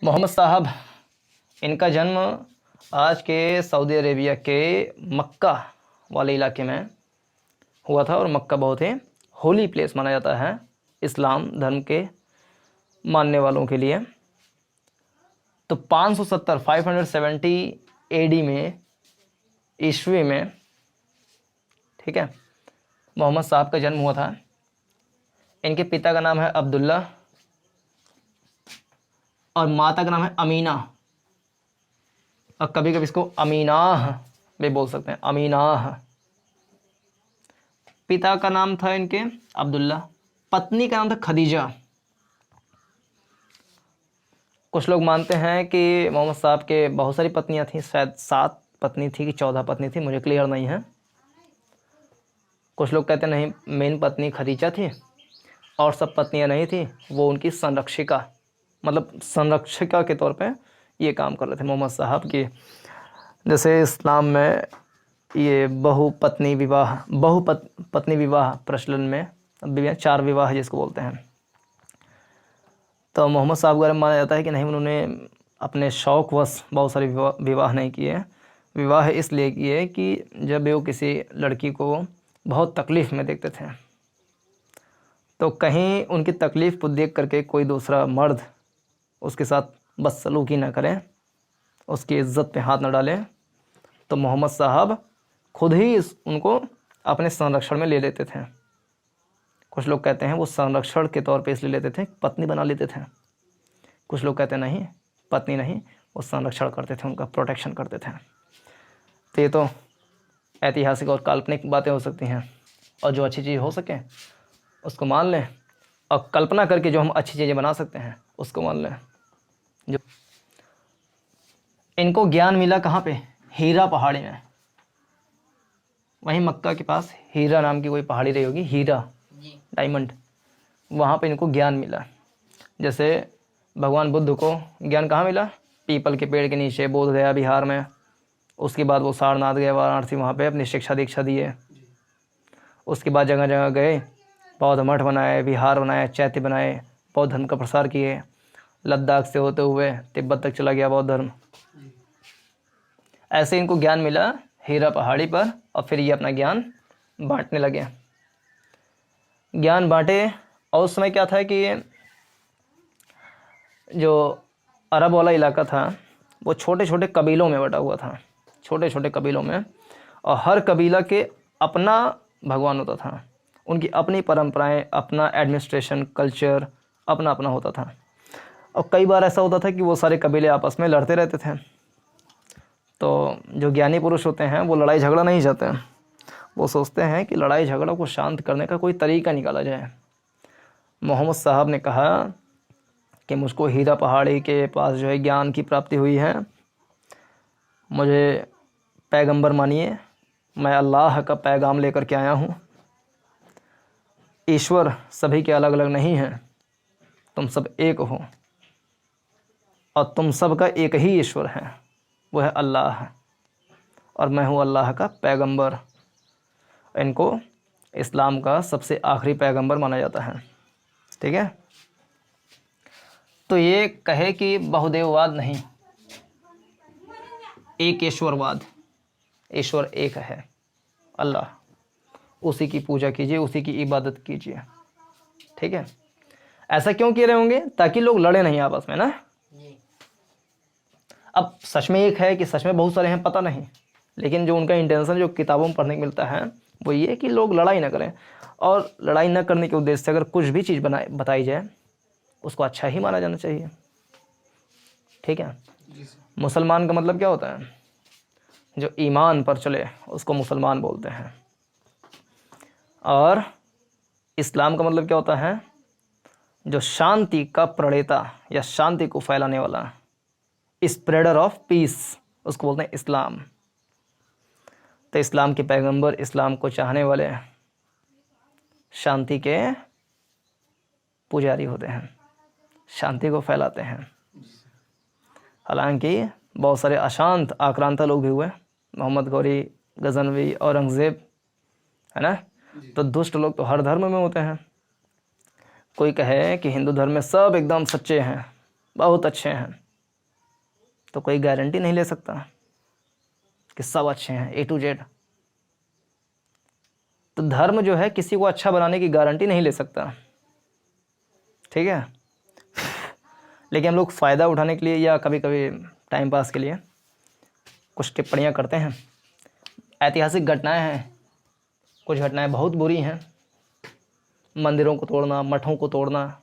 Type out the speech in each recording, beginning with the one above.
मोहम्मद साहब, इनका जन्म आज के सऊदी अरेबिया के मक्का वाले इलाके में हुआ था और मक्का बहुत ही होली प्लेस माना जाता है इस्लाम धर्म के मानने वालों के लिए। तो 570 एडी में, ईस्वी में, ठीक है, मोहम्मद साहब का जन्म हुआ था। इनके पिता का नाम है अब्दुल्ला और माता का नाम है अमीना, और कभी कभी इसको अमीनाह भी बोल सकते हैं, अमीनाह। पिता का नाम था इनके अब्दुल्ला, पत्नी का नाम था खदीजा। कुछ लोग मानते हैं कि मोहम्मद साहब के बहुत सारी पत्नियां थीं, शायद 7 पत्नी थी कि 14 पत्नी थी, मुझे क्लियर नहीं है। कुछ लोग कहते हैं नहीं, मेन पत्नी खदीजा थी और सब पत्नियां नहीं थी, वो उनकी संरक्षिका, मतलब संरक्षिका के तौर पे ये काम कर रहे थे मोहम्मद साहब की। जैसे इस्लाम में ये बहुपत्नी विवाह प्रचलन में 4 विवाह जिसको बोलते हैं। तो मोहम्मद साहब के बारे में माना जाता है कि नहीं, उन्होंने अपने शौक़वश बहुत सारे विवाह नहीं किए। विवाह इसलिए किए कि जब वो किसी लड़की को बहुत तकलीफ़ में देखते थे तो कहीं उनकी तकलीफ़ को देख करके कोई दूसरा मर्द उसके साथ बदसलूकी ना करें, उसकी इज़्ज़त पे हाथ न डालें, तो मोहम्मद साहब खुद ही उनको अपने संरक्षण में ले लेते थे। कुछ लोग कहते हैं वो संरक्षण के तौर पे इसलिए लेते थे, पत्नी बना लेते थे। कुछ लोग कहते हैं नहीं, पत्नी नहीं, वो संरक्षण करते थे, उनका प्रोटेक्शन करते थे। तो ये तो ऐतिहासिक और काल्पनिक बातें हो सकती हैं, और जो अच्छी चीज़ हो सके उसको मान लें, और कल्पना करके जो हम अच्छी चीज़ें बना सकते हैं उसको मान लें। जो इनको ज्ञान मिला कहाँ पे? हीरा पहाड़ी में, वहीं मक्का के पास हीरा नाम की कोई पहाड़ी रही होगी, हीरा डायमंड, वहाँ पे इनको ज्ञान मिला। जैसे भगवान बुद्ध को ज्ञान कहाँ मिला? पीपल के पेड़ के नीचे बोध गया बिहार में। उसके बाद वो सारनाथ गए, वाराणसी, वहाँ पे अपनी शिक्षा दीक्षा दिए। उसके बाद जगह जगह गए, बौद्ध मठ बनाए, विहार बनाए, चैत्य बनाए, बौद्ध धर्म का प्रसार किए। लद्दाख से होते हुए तिब्बत तक चला गया बौद्ध धर्म। ऐसे इनको ज्ञान मिला हीरा पहाड़ी पर, और फिर ये अपना ज्ञान बांटने लगे। ज्ञान बांटे, और उस समय क्या था कि जो अरब वाला इलाका था वो छोटे छोटे कबीलों में बटा हुआ था, छोटे छोटे कबीलों में, और हर कबीला के अपना भगवान होता था, उनकी अपनी परंपराएं, अपना एडमिनिस्ट्रेशन कल्चर अपना अपना होता था। और कई बार ऐसा होता था कि वो सारे कबीले आपस में लड़ते रहते थे। तो जो ज्ञानी पुरुष होते हैं वो लड़ाई झगड़ा नहीं चाहते हैं, वो सोचते हैं कि लड़ाई झगड़ा को शांत करने का कोई तरीका निकाला जाए। मोहम्मद साहब ने कहा कि मुझको हीरा पहाड़ी के पास जो है ज्ञान की प्राप्ति हुई है, मुझे पैगंबर मानिए, मैं अल्लाह का पैगाम लेकर के आया हूँ। ईश्वर सभी के अलग अलग नहीं हैं, तुम सब एक हो, और तुम सब का एक ही ईश्वर है, वो है अल्लाह, और मैं हूँ अल्लाह का पैगंबर। इनको इस्लाम का सबसे आखिरी पैगंबर माना जाता है, ठीक है। तो ये कहे कि बहुदेववाद नहीं, एक ईश्वरवाद, ईश्वर एक है अल्लाह, उसी की पूजा कीजिए, उसी की इबादत कीजिए, ठीक है। ऐसा क्यों कह रहे होंगे? ताकि लोग लड़े नहीं आपस में ना। अब सच में एक है कि सच में बहुत सारे हैं, पता नहीं, लेकिन जो उनका इंटेंशन जो किताबों में पढ़ने को मिलता है वो ये कि लोग लड़ाई ना करें, और लड़ाई न करने के उद्देश्य से अगर कुछ भी चीज़ बताई जाए उसको अच्छा ही माना जाना चाहिए, ठीक है। मुसलमान का मतलब क्या होता है? जो ईमान पर चले उसको मुसलमान बोलते हैं। और इस्लाम का मतलब क्या होता है? जो शांति का प्रणेता या शांति को फैलाने वाला, स्प्रेडर ऑफ पीस, उसको बोलते हैं इस्लाम। तो इस्लाम के पैगंबर, इस्लाम को चाहने वाले शांति के पुजारी होते हैं, शांति को फैलाते हैं। हालांकि बहुत सारे अशांत आक्रांता लोग भी हुए, मोहम्मद गौरी, गजनवी, औरंगज़ेब, है ना। तो दुष्ट लोग तो हर धर्म में होते हैं। कोई कहे कि हिंदू धर्म में सब एकदम सच्चे हैं, बहुत अच्छे हैं, तो कोई गारंटी नहीं ले सकता कि सब अच्छे हैं A to Z। तो धर्म जो है किसी को अच्छा बनाने की गारंटी नहीं ले सकता, ठीक है। लेकिन हम लोग फ़ायदा उठाने के लिए या कभी कभी टाइम पास के लिए कुछ टिप्पणियाँ करते हैं। ऐतिहासिक घटनाएं हैं, कुछ घटनाएं बहुत बुरी हैं, मंदिरों को तोड़ना, मठों को तोड़ना,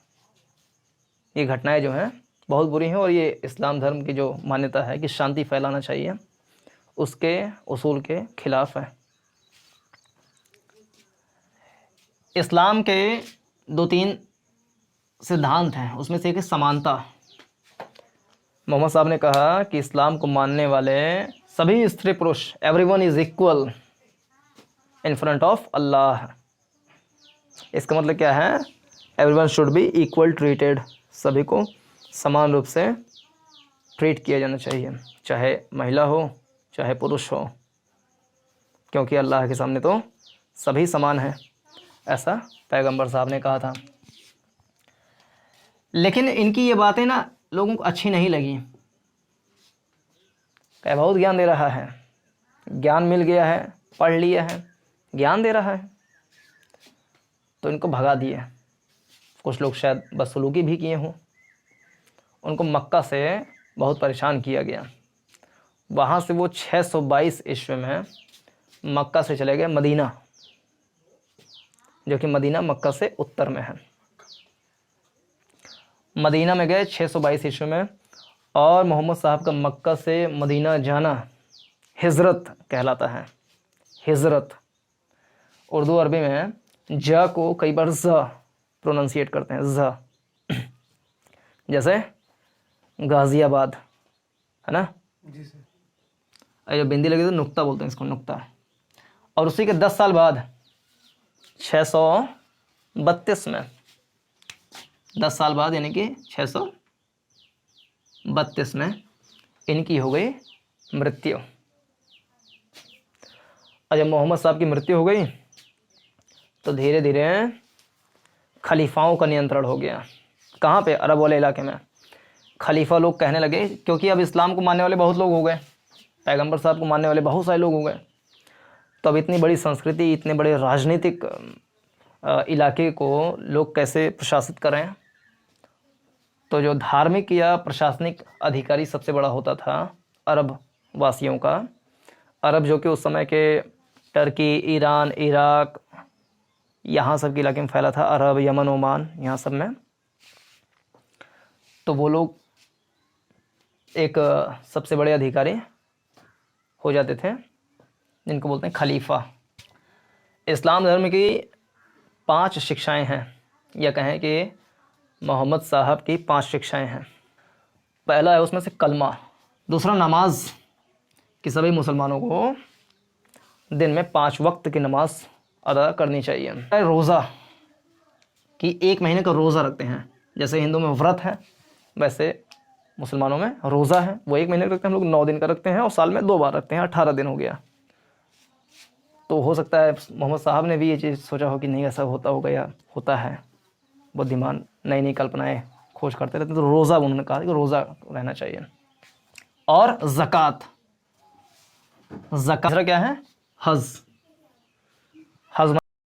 ये घटनाएं जो हैं बहुत बुरी हैं। और ये इस्लाम धर्म की जो मान्यता है कि शांति फैलाना चाहिए, उसके उसूल के खिलाफ है। इस्लाम के 2-3 सिद्धांत हैं, उसमें से एक है समानता। मोहम्मद साहब ने कहा कि इस्लाम को मानने वाले सभी स्त्री पुरुष, everyone is equal in front of Allah. इसका मतलब क्या है? Everyone should be equal treated, सभी को समान रूप से ट्रीट किया जाना चाहिए, चाहे महिला हो चाहे पुरुष हो, क्योंकि अल्लाह के सामने तो सभी समान हैं, ऐसा पैगंबर साहब ने कहा था। लेकिन इनकी ये बातें ना लोगों को अच्छी नहीं लगी। क्या बहुत ज्ञान दे रहा है, ज्ञान मिल गया है, पढ़ लिया है, ज्ञान दे रहा है, तो इनको भगा दिए। कुछ लोग शायद बदसलूकी भी किए हों। उनको मक्का से बहुत परेशान किया गया। वहाँ से वो 622 ईस्वी में मक्का से चले गए मदीना, जो कि मदीना मक्का से उत्तर में है। मदीना में गए 622 ईस्वी में, और मोहम्मद साहब का मक्का से मदीना जाना हिजरत कहलाता है। हिजरत उर्दू अरबी में ज को कई बार ज प्रोनाउंसिएट करते हैं, ज, जैसे गाज़ियाबाद है ना जी सर। जब बिंदी लगी तो नुक्ता बोलते हैं इसको, नुक्ता। और उसी के 10 साल बाद 632 में, 10 साल बाद यानी कि 632 में इनकी हो गई मृत्यु। और जब मोहम्मद साहब की मृत्यु हो गई तो धीरे धीरे खलीफाओं का नियंत्रण हो गया। कहाँ पे? अरब वाले इलाके में खलीफा लोग कहने लगे, क्योंकि अब इस्लाम को मानने वाले बहुत लोग हो गए, पैगंबर साहब को मानने वाले बहुत सारे लोग हो गए। तो अब इतनी बड़ी संस्कृति, इतने बड़े राजनीतिक इलाके को लोग कैसे प्रशासित करें? तो जो धार्मिक या प्रशासनिक अधिकारी सबसे बड़ा होता था अरब वासियों का, अरब जो कि उस समय के टर्की, ईरान, इराक, यहाँ सब के इलाके में फैला था, अरब, यमन, ओमान, यहाँ सब में। तो वो लोग एक सबसे बड़े अधिकारी हो जाते थे, जिनको बोलते हैं खलीफा। इस्लाम धर्म की 5 शिक्षाएं हैं, या कहें कि मोहम्मद साहब की 5 शिक्षाएं हैं। पहला है उसमें से कलमा, दूसरा नमाज, कि सभी मुसलमानों को दिन में 5 वक्त की नमाज अदा करनी चाहिए। रोज़ा, कि 1 महीने का रोज़ा रखते हैं, जैसे हिंदू में व्रत है वैसे मुसलमानों में रोज़ा है। वो 1 महीने का रखते हैं, हम लोग 9 दिन का रखते हैं, और साल में 2 बार रखते हैं, 18 दिन हो गया। तो हो सकता है मोहम्मद साहब ने भी ये चीज़ सोचा हो कि नहीं ऐसा होता होगा या होता है। बुद्धिमान नई नई कल्पनाएं खोज करते रहते हैं, तो रोज़ा उन्होंने कहा कि रोज़ा रहना चाहिए। और ज़कात, ज़कात क्या है? हज, हज